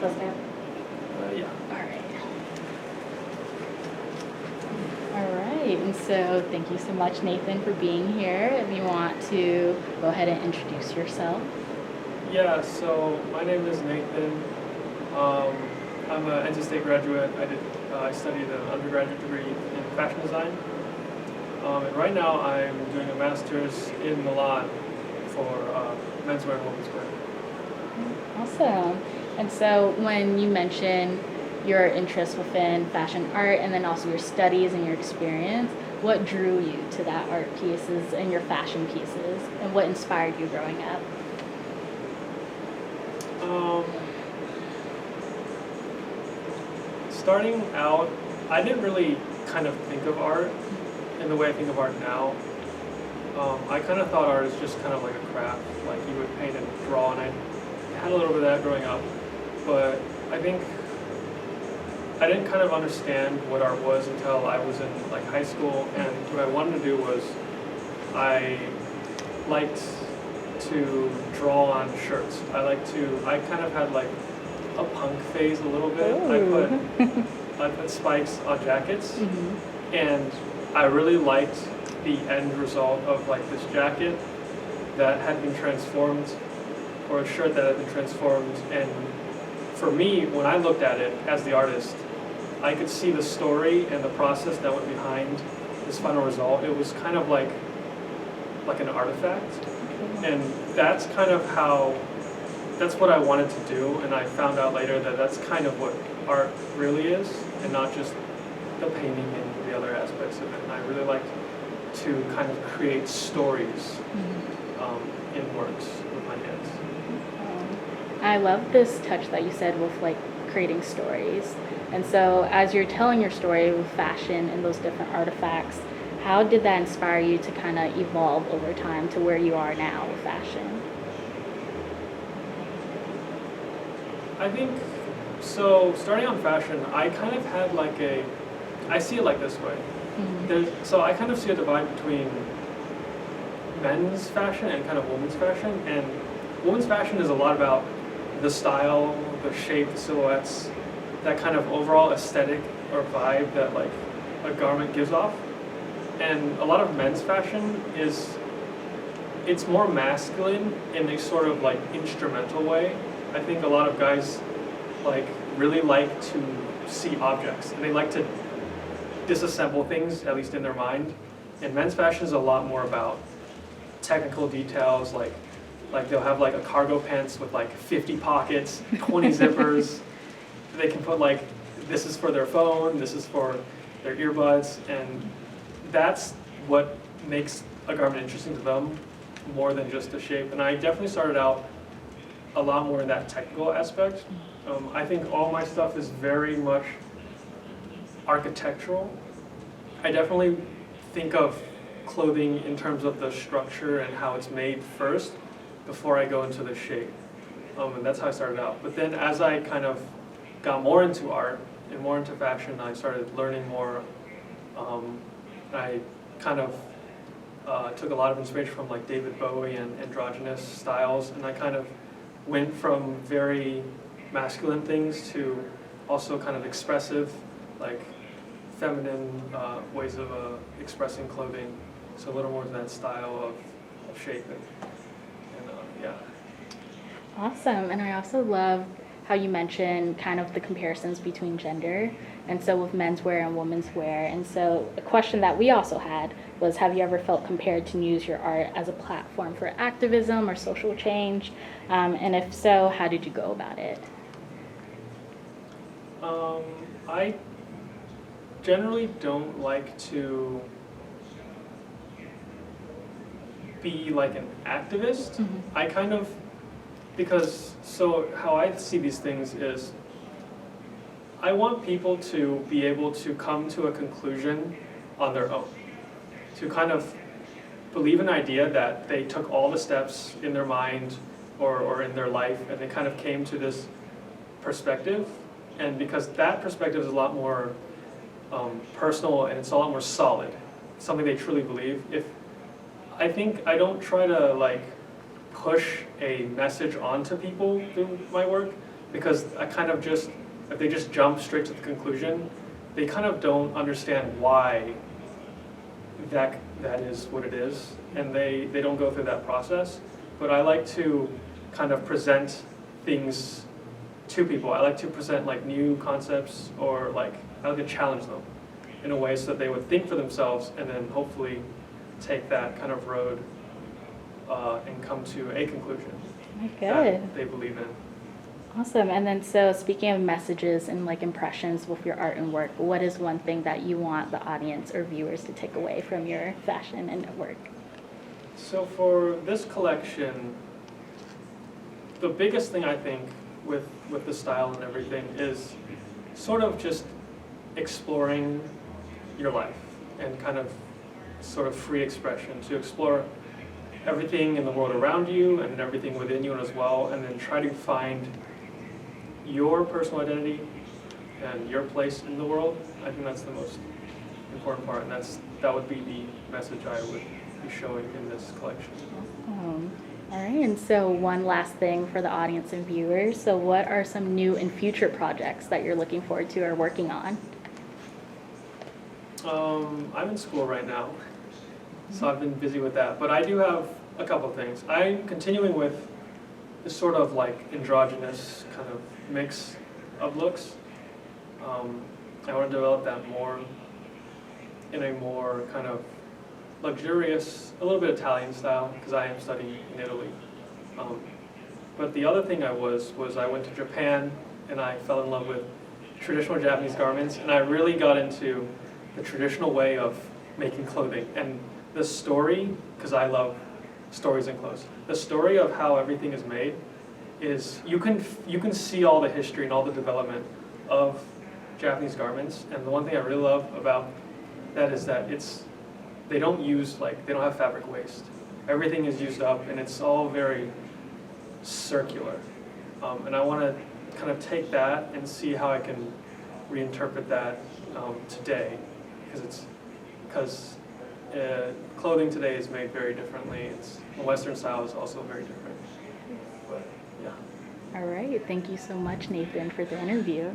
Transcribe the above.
close down? Yeah. All right. All right, and so thank you so much, Nathan, for being here. If you want to go ahead and introduce yourself. Yeah, so my name is Nathan. I'm an NC State graduate. I studied an undergraduate degree in fashion design. And right now I'm doing a master's in Milan for menswear and women's wear. Awesome. And so when you mention your interest within fashion art and then also your studies and your experience, what drew you to that art pieces and your fashion pieces, and what inspired you growing up? Starting out, I didn't really kind of think of art in the way I think of art now. I kind of thought art is just kind of like a craft, like you would paint and draw, and I had a little bit of that growing up, but I think I didn't kind of understand what art was until I was in like high school, and what I wanted to do was I liked to draw on shirts. I kind of had like a punk phase a little bit. I put spikes on jackets, and I really liked the end result of like this jacket that had been transformed, or a shirt that had been transformed. And for me, when I looked at it as the artist, I could see the story and the process that went behind this final result. It was kind of like an artifact, and that's kind of that's what I wanted to do. And I found out later that that's kind of what art really is, and not just the painting and the other aspects of it. And I really liked to kind of create stories in works with my hands. I love this touch that you said with like creating stories. And so as you're telling your story with fashion and those different artifacts, how did that inspire you to kind of evolve over time to where you are now with fashion? I think, so starting on fashion, I kind of had like I see it like this way. So I kind of see a divide between men's fashion and kind of women's fashion. And women's fashion is a lot about the style, the shape, the silhouettes, that kind of overall aesthetic or vibe that like a garment gives off. And a lot of men's fashion it's more masculine in a sort of like instrumental way. I think a lot of guys like really like to see objects, and they like to disassemble things, at least in their mind. And men's fashion is a lot more about technical details, like they'll have like a cargo pants with like 50 pockets, 20 zippers. They can put like, this is for their phone, this is for their earbuds, and that's what makes a garment interesting to them more than just the shape. And I definitely started out a lot more in that technical aspect. I think all my stuff is very much architectural. I definitely think of clothing in terms of the structure and how it's made first before I go into the shape. And that's how I started out. But then as I kind of got more into art and more into fashion, I started learning more. I kind of took a lot of inspiration from like David Bowie and androgynous styles, and I kind of went from very masculine things to also kind of expressive, like feminine ways of expressing clothing. So a little more to that style of shape and yeah. Awesome. And I also love how you mentioned kind of the comparisons between gender, and so with menswear and women's wear. And so a question that we also had was, have you ever felt compared to use your art as a platform for activism or social change? And if so, how did you go about it? I generally don't like to be like an activist. I kind of, so how I see these things is I want people to be able to come to a conclusion on their own, to kind of believe an idea that they took all the steps in their mind or in their life, and they kind of came to this perspective. And because that perspective is a lot more personal, and it's a lot more solid, something they truly believe. I think I don't try to like push a message onto people through my work, because if they just jump straight to the conclusion, they kind of don't understand why that is what it is, and they don't go through that process. But I like to kind of present things to people. I like to present like new concepts, or like I like to challenge them in a way so that they would think for themselves and then hopefully take that kind of road and come to a conclusion that they believe in. Awesome. And then, so speaking of messages and like impressions with your art and work, what is one thing that you want the audience or viewers to take away from your fashion and work? So for this collection, the biggest thing I think with the style and everything is sort of just exploring your life and kind of sort of free expression, to explore everything in the world around you and everything within you as well, and then try to find your personal identity and your place in the world. I think that's the most important part, and that would be the message I would be showing in this collection. All right, and so one last thing for the audience and viewers. So what are some new and future projects that you're looking forward to or working on? I'm in school right now, so I've been busy with that. But I do have a couple things. I'm continuing with this sort of like androgynous kind of mix of looks. I want to develop that more in a more kind of luxurious, a little bit Italian style, because I am studying in Italy. But the other thing was I went to Japan and I fell in love with traditional Japanese garments, and I really got into the traditional way of making clothing. And the story, because I love stories in clothes, the story of how everything is made is, you can see all the history and all the development of Japanese garments. And the one thing I really love about that is that they don't have fabric waste. Everything is used up, and it's all very circular. And I want to kind of take that and see how I can reinterpret that today, because clothing today is made very differently. The Western style is also very different. But yeah. All right. Thank you so much, Nathan, for the interview.